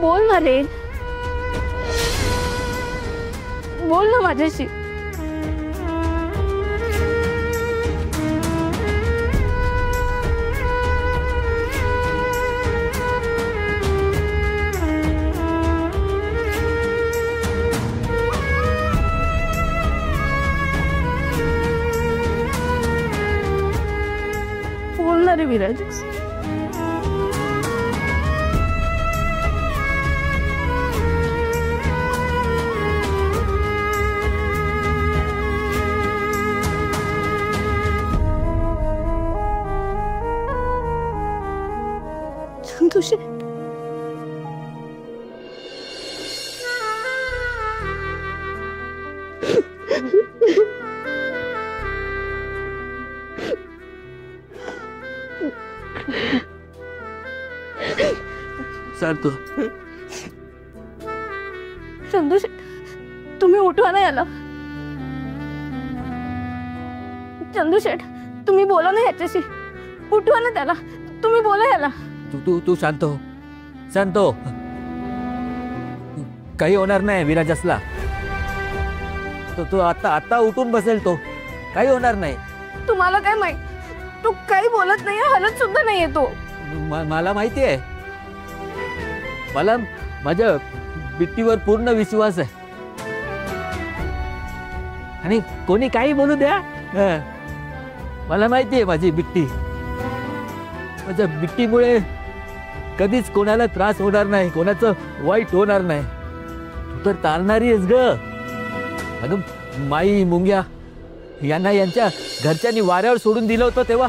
बोल ना रे, बोल ना माझ्याशी. बोल ना रे विराज. संतोषी, सांगतो. संतोषी, तुम्ही उठवा ना याला. चंदूशेठ, तुम्ही बोला ना याच्याशी. उठवा ना त्याला, तुम्ही बोला याला. तू तू तू शांत हो, शांत हो. काही होणार नाही विराजसला. तो तो आता आता उठून बसेल. तो काही होणार नाही. तुम्हाला काय माहित, तो काही बोलत नाही, हलत सुद्धा नाहीये तो. मला माहिती आहे. मला माझ्या बिट्टीवर पूर्ण विश्वास आहे. आणि कोणी काही बोलू द्या, मला माहिती आहे माझी बिट्टी. माझ्या बिट्टीमुळे कधीच कोणाला त्रास होणार नाही, कोणाचं वाईट होणार नाही. तू तर तारणारी आहेस ग. अगं माई मुंग्या यांना यांच्या घरच्यांनी वाऱ्यावर सोडून दिलं होतं तेव्हा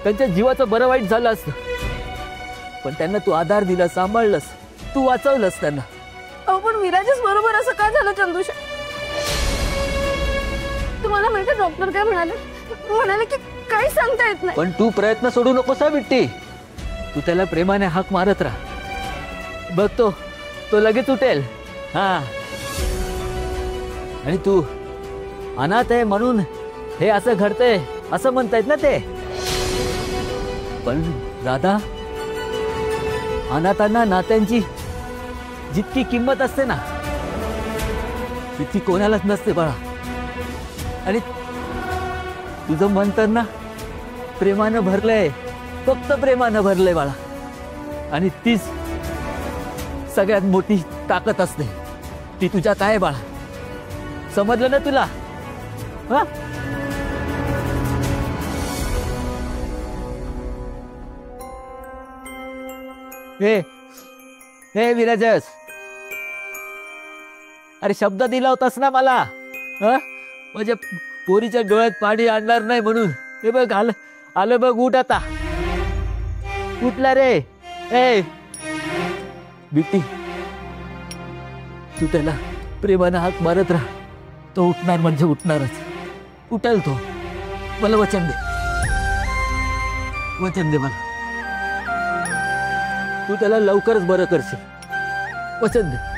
त्यांच्या जीवाचं बरं वाईट झालं असतं. पण त्यांना तू आधार दिला, सांभाळलंस, तू वाचवलंस त्यांना. अहो पण विराजच बरोबर असं का झालं चंदूशेठ? तुम्हाला माहिती डॉक्टर काय म्हणाले? म्हणाले की काही सांगता येत नाही. पण तू प्रयत्न सोडू नकोस बिट्टी. तू त्याला प्रेमाने हाक मारत राहा. बघ तो लगेच उठेल. हा, आणि तू अनाथ आहे म्हणून हे असं घडतंय असं म्हणतायत ना ते. पण राधा, अनाथांना नात्यांची जितकी किंमत असते ना तितकी कोणालाच नसते बाळा. आणि तुझं मन तर ना प्रेमानं भरलंय, फक्त प्रेमानं भरलंय बाळा. आणि तीच सगळ्यात मोठी ताकद असते. ती तुझ्यात आहे बाळा. समजलं ना तुला? हा, हे विराजस, अरे शब्द दिला होतास ना मला, माझ्या पोरीच्या डोळ्यात पाणी आणणार नाही म्हणून. हे बघ आलं बघ. उठ आता. उठला रे. बिट्टी, तू त्याला प्रेमानं हाक मारत राहा. तो उठणार म्हणजे उठणारच. उठेल तो. मला वचन दे, वचन दे मला. तू त्याला लवकरच बरं करशील. वचन दे.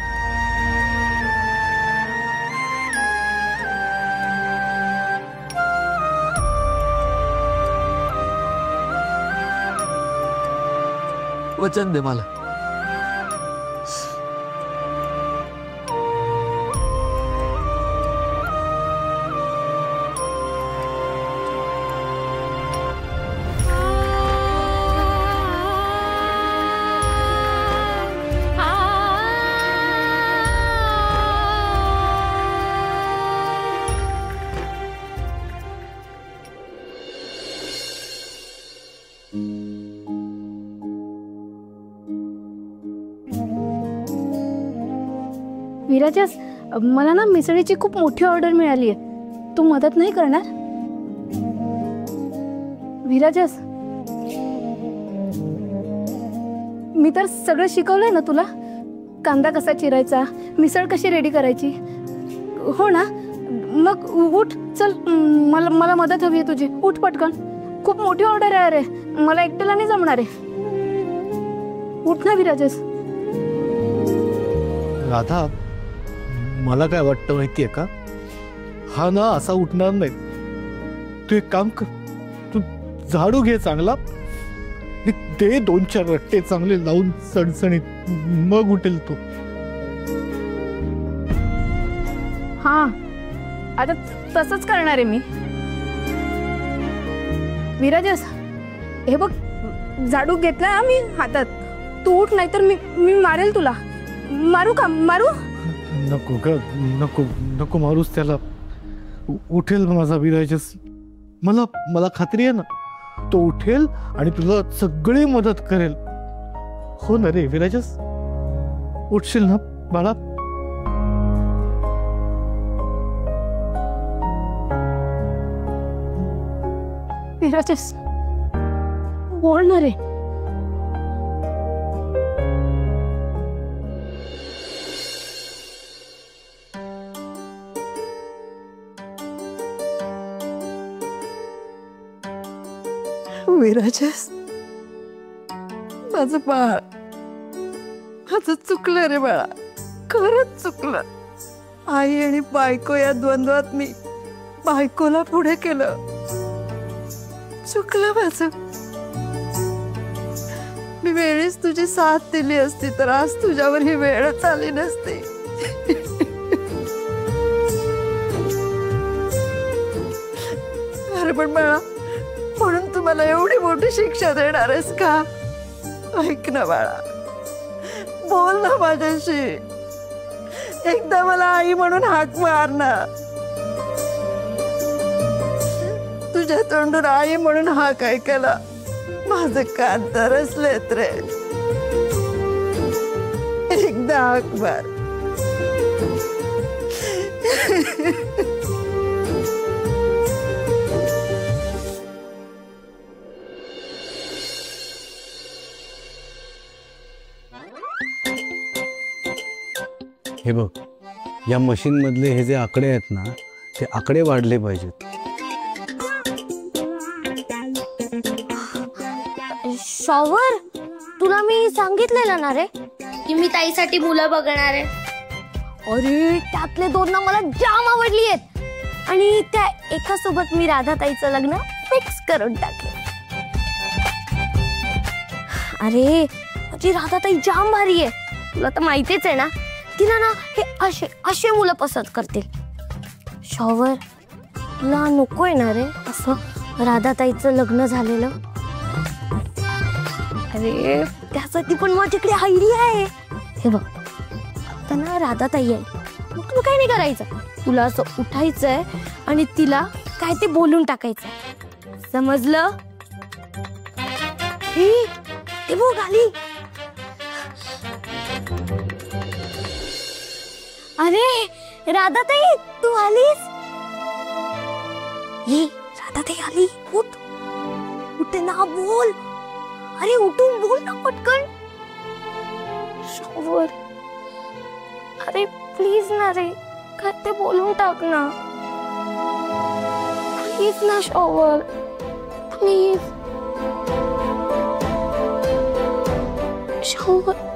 वचन दे मला. विराजस, मला ना मिसळीची खूप मोठी ऑर्डर मिळाली आहे. तू मदत नाही करणार? विराजस, मी तर सगळं शिकवलंय ना तुला. कांदा कसा चिरायचा, मिसळ कशी रेडी करायची. हो ना? मग उठ, चल. मला मदत हवी आहे तुझी. उठ पटकन. खूप मोठी ऑर्डर आहे. अरे मला एकट्याला नाही जमणार आहे. उठ ना विराजस. राधा, मला काय वाटतं माहितीये का, हा ना असा उठणार नाही. तू एक काम कर, तू झाडू घे चांगला, दे 2-4 रट्टे चांगले लावून सणसणीत. मग उठेल तो. हा आता तसंच करणार आहे मी. विराजस, हे बघ झाडू घेतला आम्ही हातात. तू उठ, नाहीतर मी मारेल तुला. मारू का? मारू? नको ग, नको नको मारूस त्याला. उठेल माझा विराजस. मला खात्री आहे ना, तो उठेल आणि तुला सगळी मदत करेल. हो ना रे विराजस, उठशील ना बाळा? विराजस बोल ना रे. विराजस, माझं बाळ, माझं चुकलं रे बाळा, खरंच चुकलं. आई आणि बायको या द्वंद्वात मी बायकोला पुढे केलं. चुकलं माझं. मी वेळेस तुझी साथ दिली असती तर आज तुझ्यावर ही वेळच आली नसती. अरे पण बाळा, म्हणून तुम्हाला एवढी मोठी शिक्षा देणार आहेस का? ऐक ना बाळा, बोल ना माझ्याशी. एकदा मला आई म्हणून हाक मार ना. तुझ्या तोंडून आई म्हणून हाक ऐकायला माझे कान तरसलेत रे. एकदा हाक मार. हे बघ, या मशीन मधले हे जे आकडे आहेत ना, ते आकडे वाढले पाहिजेत. शॉवर, तुला मी सांगितलेलं ना रे की मी ताईसाठी मुलं बघणार आहे. अरे त्यातले 2 ना मला जाम आवडली आहेत आणि त्या एका सोबत मी राधा ताईचं लग्न फिक्स करून टाकेन. अरे माझी राधा ताई जाम भारी आहे, तुला तर माहितीच आहे ना. तिला ना हे असे असे मुलं पसंत करतील. शॉवर, तुला नकोय ना रे असं राधा ताईचं लग्न झालेलं? अरे त्यासाठी पण माझ्याकडे आयडिया आहे. हे बघ, आता ना राधा ताई आहे, मग तुला काय नाही करायचं. तुला असं उठायचंय आणि तिला काय ते बोलून टाकायचंय, समजलं? हे ते बघ आली. अरे राधा ताई, तू आलीस? ये राधा ताई आली. उठ, उठ ना, बोल. अरे उठून बोल ना पटकन. शॉवर, अरे प्लीज ना रे, काय ते बोलून टाक ना प्लीज ना शॉवर, प्लीज. शॉवर,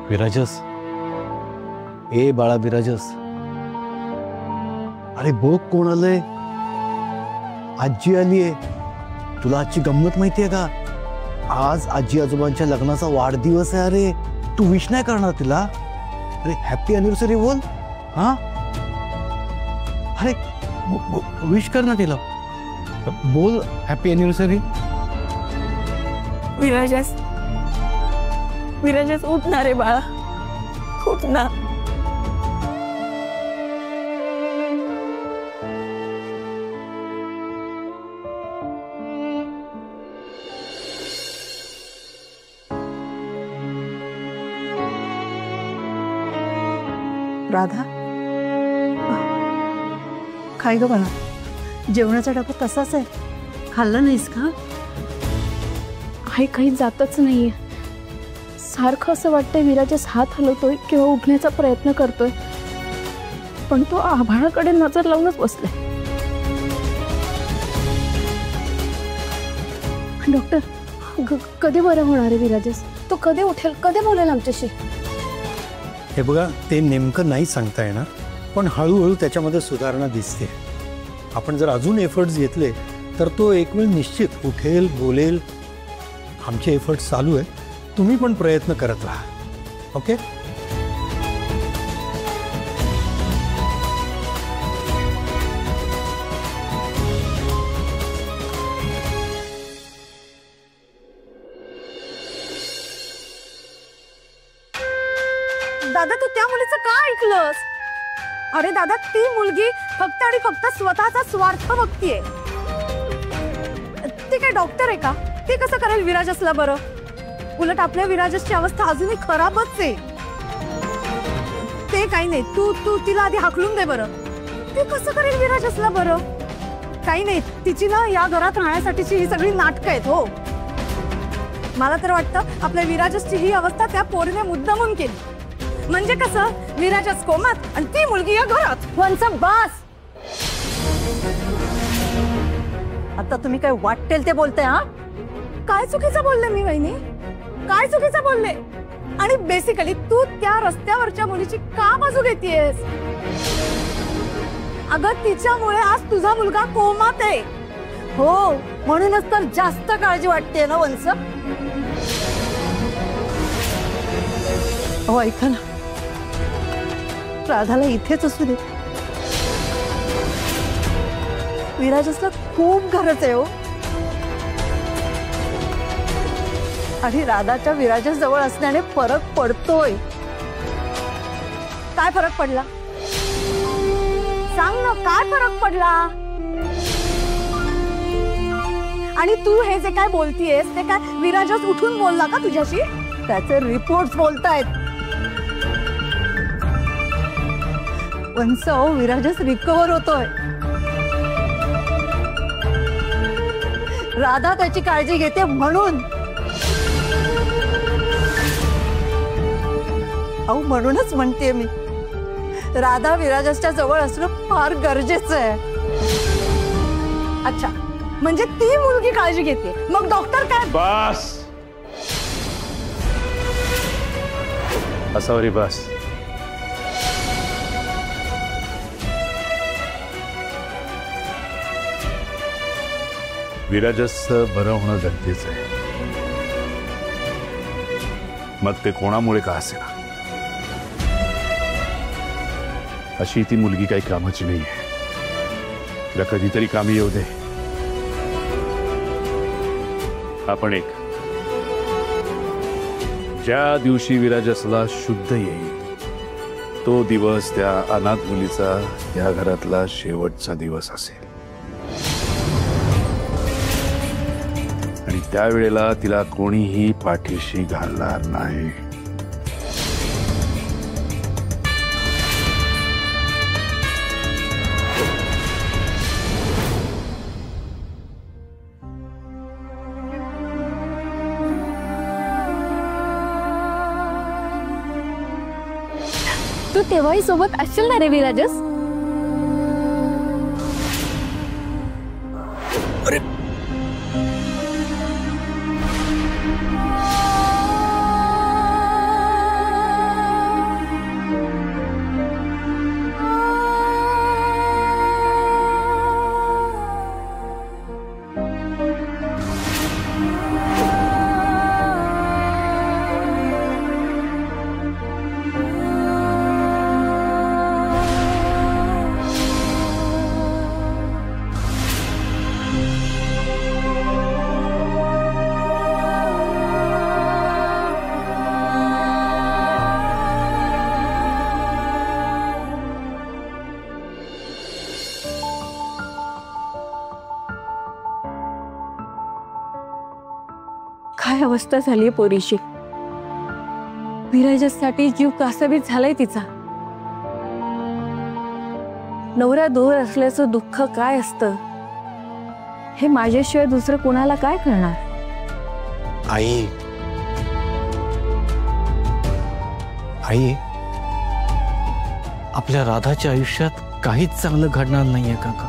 विराजस, ए बाळा विराजस, अरे बघ कोण आलंय. आजी आलीये. तुला आजची गंमत माहितीये का? आज आजी आजोबांच्या लग्नाचा वाढदिवस आहे. अरे तू विश नाही करणार तिला? अरे हॅपी अॅनिव्हर्सरी बोल. हा, अरे विश कर ना तिला. बोल हॅपी अॅनिव्हर्सरी. विराजस, विराजस उठ ना रे बाळा, उठ ना. राधा, काय ग बाळा, जेवणाचा डबा तसाच आहे, खाल्ला नाहीस का? आई काही जातच नाहीये. सारखं असं वाटतंय विराजस हात हलवतोय किंवा उठण्याचा प्रयत्न करतोय. पण तो आभाळाकडे नजर लावूनच बसलाय. डॉक्टर, कधी बरं होणार आहे विराजस? तो कधी उठेल, कधी बोलेल आमच्याशी? हे बघा, ते नेमकं नाही सांगता येणार, पण हळूहळू त्याच्यामध्ये सुधारणा दिसते. आपण जर अजून एफर्ट्स घेतले तर तो एक वेळ निश्चित उठेल, बोलेल. आमचे एफर्ट्स चालू आहे, तुम्ही पण प्रयत्न करत राहा. ओके? दादा, तू त्या मुलीचं का ऐकलंस? अरे दादा, ती मुलगी फक्त आणि फक्त स्वतःचा स्वार्थ बघतीये. ती काय डॉक्टर आहे का? ती कसं करेल विराजसला बरं? उलट आपल्या विराजसची अवस्था अजूनही खराबच आहे. ते काही नाही, तू तू तिला आधी हाकलून दे बरं. ती कसं करेल विराजसला बरं? काही नाही, तिची ना या घरात राहण्यासाठीची ही सगळी नाटकं आहेत. हो, मला तर वाटतं आपल्या विराजसची ही अवस्था त्या पोरीने मुद्दामून केली. म्हणजे कसं, विराजस कोमात आणि ती मुलगी या घरात. वंचा बास. आता तुम्ही काय वाटेल ते बोलते? हा, काय चुकीचं बोलले मी वहिनी? काय चुकीचं बोलले? आणि बेसिकली तू त्या रस्त्यावरच्या मुलीची का बाजू घेतेयस? अगं, तिच्यामुळे आज तुझा मुलगा कोमात आहे. हो, म्हणूनच तर जास्त काळजी वाटते ना वंश. हो, ऐका ना, राधाला इथेच असू दे. विराजसला खूप गरज आहे. हो, आणि राधाच्या विराजस जवळ असण्याने फरक पडतोय. काय फरक पडला? सांग ना, काय फरक पडला? आणि तू हे जे काय बोलतीयस ते काय विराजस उठून बोलला का तुझ्याशी? त्याचे रिपोर्ट्स बोलतायत. वंसव, विराजस रिकवर होतोय. राधा त्याची काळजी घेते म्हणून. अहो, म्हणूनच म्हणते मी, राधा विराजसच्या जवळ असणं फार गरजेचं आहे. अच्छा, म्हणजे ती मुलगी काळजी घेते, मग डॉक्टर काय? बस, असावरी बस. विराजसचं बरं होणं गरजेचं आहे, मग ते कोणामुळे का असेना. अशी ती मुलगी काही कामाची नाहीये. तिला कधीतरी कामी येऊ दे. आपण एक, ज्या दिवशी विराजसला शुद्ध येईल तो दिवस त्या अनाथ मुलीचा या घरातला शेवटचा दिवस असेल. आणि त्यावेळेला तिला कोणीही पाठीशी घालणार नाही. तू तेव्हाही सोबत असशील ना रे विराजस? काय अवस्था झाली पोरीशी. विराजससाठी जीव कासावीस झालाय तिचा. नवरा दूर असल्याचं दुःख काय असतं हे माझ्याशिवाय दुसरं कोणाला काय करणार. आई, आई, आपल्या राधाच्या आयुष्यात काहीच चांगलं घडणार नाहीये काका.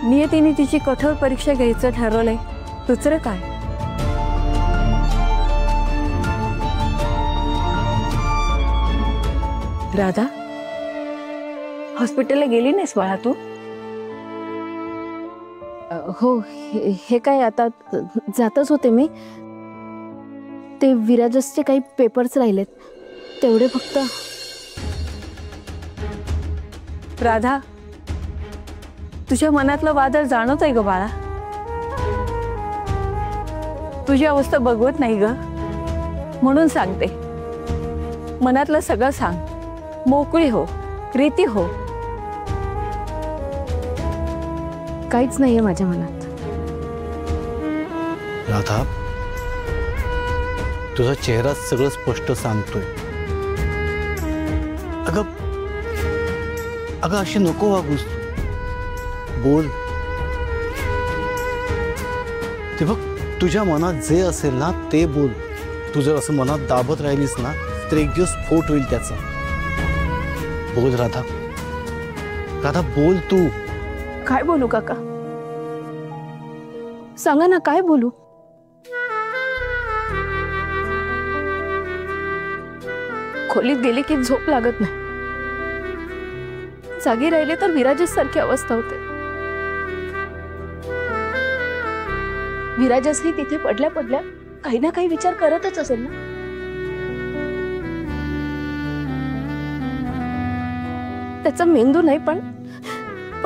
नियतीने तिची कठोर परीक्षा घ्यायचं ठरवलंय, दुसरं काय. राधा, हॉस्पिटलला गेली नाहीस बाळा तू? हो, हे काय आता जातच होते मी. ते विराजसचे काही पेपर्स राहिलेत, तेवढे फक्त. राधा, तुझ्या मनातलं वादळ जाणवत आहे ग बाळा. तुझी अवस्था बघवत नाही ग, म्हणून सांगते. मनातलं सगळं सांग, मोकळी हो, प्रीती हो. काहीच नाहीये माझ्या मनात. राधा, तुझा चेहरा सगळं स्पष्ट सांगतोय. अगं अगं अशी नको वागूस, बोल. ते बघ, तुझ्या मनात जे असेल ना ते बोल. तू जर असं मनात दाबत राहिलीस ना तर एक दिवस स्फोट होईल त्याचा. बोल राधा, राधा बोल तू. काय बोलू काका, सांगा ना, काय बोलू? खोलीत गेली की झोप लागत नाही. जागी राहिले तर विराजस सारखी अवस्था होते. विराजसही तिथे पडल्या पडल्या काही ना काही विचार करतच असेल ना. त्याचा मेंदू नाही, पण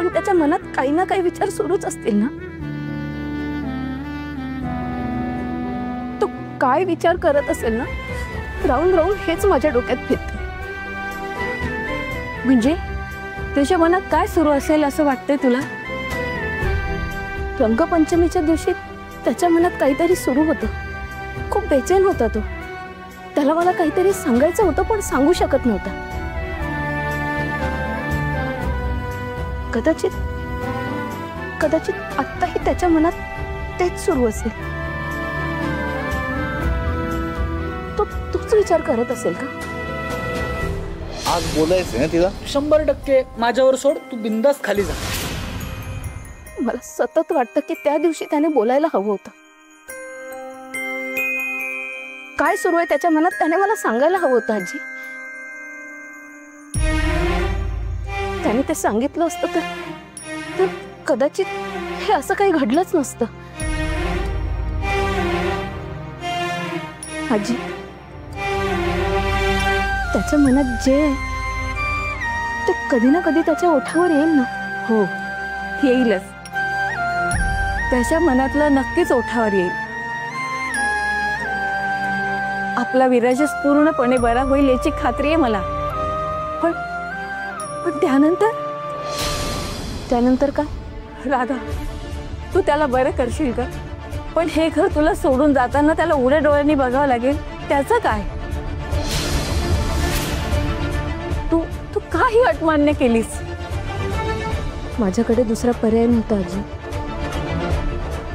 त्याच्या मनात काही ना काही विचार सुरूच असतील ना. तो काय विचार करत असेल ना, राहून राहून हेच माझ्या डोक्यात फिरते. म्हणजे त्याच्या मनात काय सुरू असेल असं वाटतंय तुला? रंगपंचमीच्या दिवशी त्याच्या मनात काहीतरी सुरू होतं. खूप बेचैन होता तो. त्याला मला काहीतरी सांगायचं होतं, पण सांगू शकत नव्हता. कदाचित आत्ताही त्याच्या मनात तेच सुरू असेल. तोच विचार करत असेल का? आज बोलायचं ना तिला. 100% माझ्यावर सोड, तू बिंदास खाली जा. मला सतत वाटतं की त्या दिवशी त्याने बोलायला हवं होतं. काय सुरू आहे त्याच्या मनात त्याने मला सांगायला हवं होतं. आजी, त्याने ते सांगितलं असतं तर कदाचित हे असं काही घडलंच नसतं. आजी, त्याच्या मनात जे आहे ते कधी ना कधी त्याच्या ओठावर येईल ना. हो, येईलच. त्याच्या मनातलं नक्कीच ओठावर येईल. आपला विराजस पूर्णपणे बरा होईल याची खात्री आहे मला. पण त्यानंतर काय? राधा, तू त्याला बरं करशील का? पण हे घर तुला सोडून जाताना त्याला उघड्या डोळ्यांनी बघावं लागेल. त्याचं काय? तू काही अट मान्य केलीस. माझ्याकडे दुसरा पर्याय नव्हता आजी.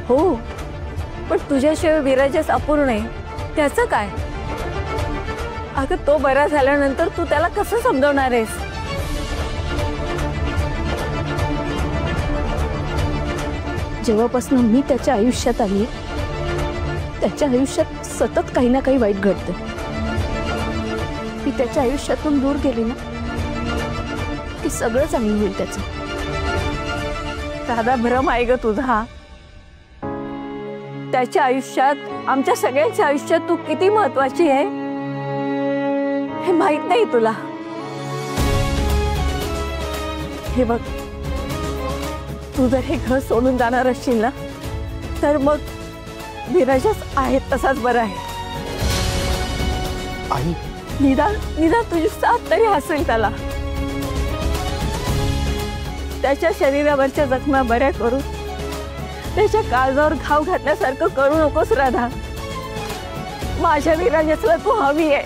हो, पण तुझ्याशिवाय विराजस अपूर्ण आहे. त्याचं काय? अगं, तो बरा झाल्यानंतर तू त्याला कसं समजवणार आहेस? जेव्हापासून मी त्याच्या आयुष्यात आली, त्याच्या आयुष्यात सतत काही ना काही वाईट घडतं. मी त्याच्या आयुष्यातून दूर गेली ना की सगळं चांगलं होईल त्याचं. साधा भ्रम आहे ग तुझा. त्याच्या आयुष्यात, आमच्या सगळ्यांच्या आयुष्यात तू किती महत्वाची आहे हे माहित नाही तुला. हे बघ, तू जर हे घर सोडून जाणार असशील ना तर मग विराजस आहे तसाच बरा आहे. आई, निदान तुझी साथ तरी हसेल त्याला. त्याच्या शरीरावरच्या जखमा बऱ्या करून त्याच्या काळजावर घाव घातल्यासारखं करू नकोस राधा. माझ्या विराजसला तू हवी आहे,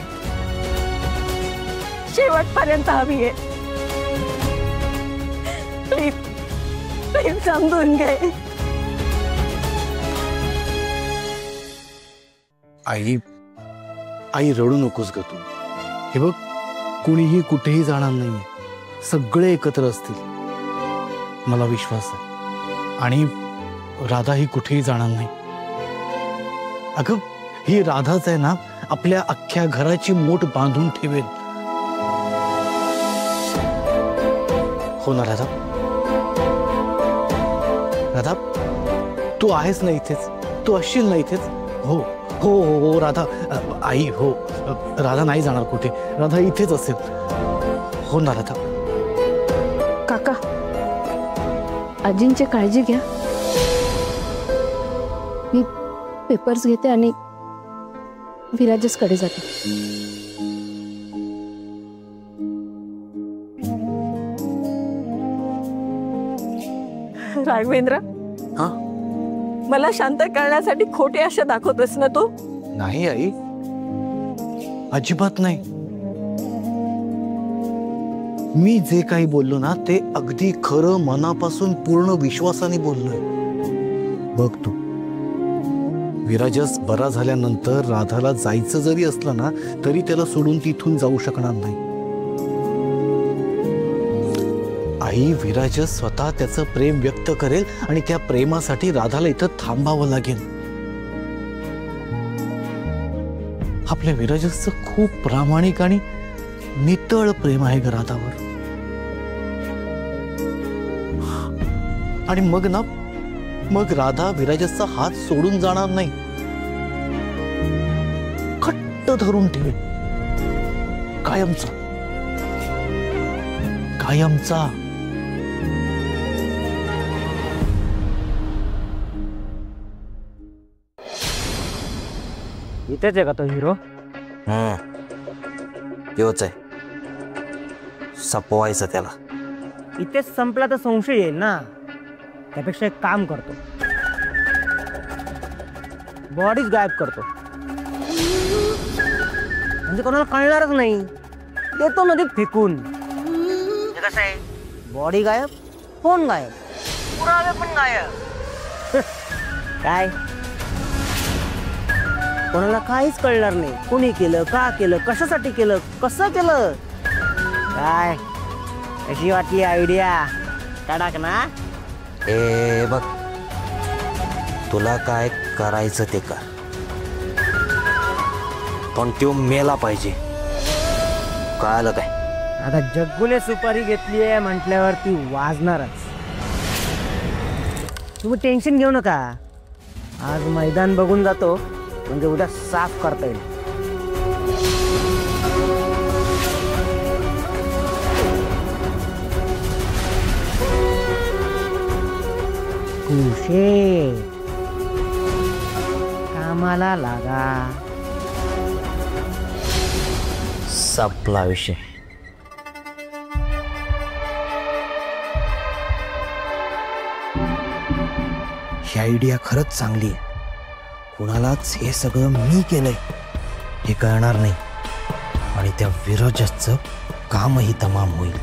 शेवटपर्यंत हवी आहे. प्लीज समजून घे. आई, रडू नकोस ग तू. हे बघ, कुणीही कुठेही जाणार नाहीये. सगळे एकत्र असतील, मला विश्वास आहे. आणि राधा ही कुठेही जाणार नाही. अगं, ही राधाच आहे ना, आपल्या अख्ख्या घराची मोठ बांधून ठेवेल. हो ना राधा? राधा, तू आहेस ना इथेच? तू असशील ना इथेच? हो हो हो हो राधा. आई, हो, राधा नाही जाणार कुठे. राधा इथेच असेल. हो ना राधा? काका, आजींची काळजी घ्या. मी पेपर्स घेते आणि विराजसकडे जाते. राघवेंद्र, हा? मला शांत करण्यासाठी खोटे आशा दाखवतोस ना तू? नाही आई, अजिबात नाही. मी जे काही बोललो ना ते अगदी खरं, मनापासून पूर्ण विश्वासाने बोललोय. बघ तू, विराजस बरा झाल्यानंतर राधाला जायचं जरी असलं ना तरी त्याला सोडून तिथून जाऊ शकणार नाही. आई, विराजस स्वतः त्याचं प्रेम व्यक्त करेल आणि त्या प्रेमासाठी राधाला इथं थांबावं लागेल. आपल्या विराजसचं खूप प्रामाणिक आणि नितळ प्रेम आहे ग राधावर. आणि मग ना, मग राधा विराजसचा हात सोडून जाणार नाही, घट्ट धरून ठेवेल. कायमचा, कायमचा. इथेच आहे का तो हिरो? तेच आहे. सपवायचं त्याला. इथेच संपला तर संशय येईल ना. त्यापेक्षा एक काम करतो, बॉडीच गायब करतो, म्हणजे कोणाला कळणारच नाही. देतो नदीत फेकून. कसं आहे, बॉडी गायब, फोन गायब, पुरावे पण गायब. काय कोणाला काहीच कळणार नाही. कोणी केलं, का केलं, कशासाठी केलं, कसं केलं. काय कशी वाटली आयडिया? टाक ना. ए बघ, तुला काय करायचं ते कर, पण तो मेला पाहिजे. कळालं काय? आता जग्गूने सुपारी घेतली आहे म्हटल्यावर ती वाजणारच. तुम्ही टेन्शन घेऊ नका. आज मैदान बघून जातो, म्हणजे उद्या साफ करता येईल. कामाला लागा. संपला विषय. ही आयडिया खरंच चांगली आहे. कुणालाच हे सगळं मी केलंय हे कळणार नाही आणि त्या विराजसचं कामही तमाम होईल.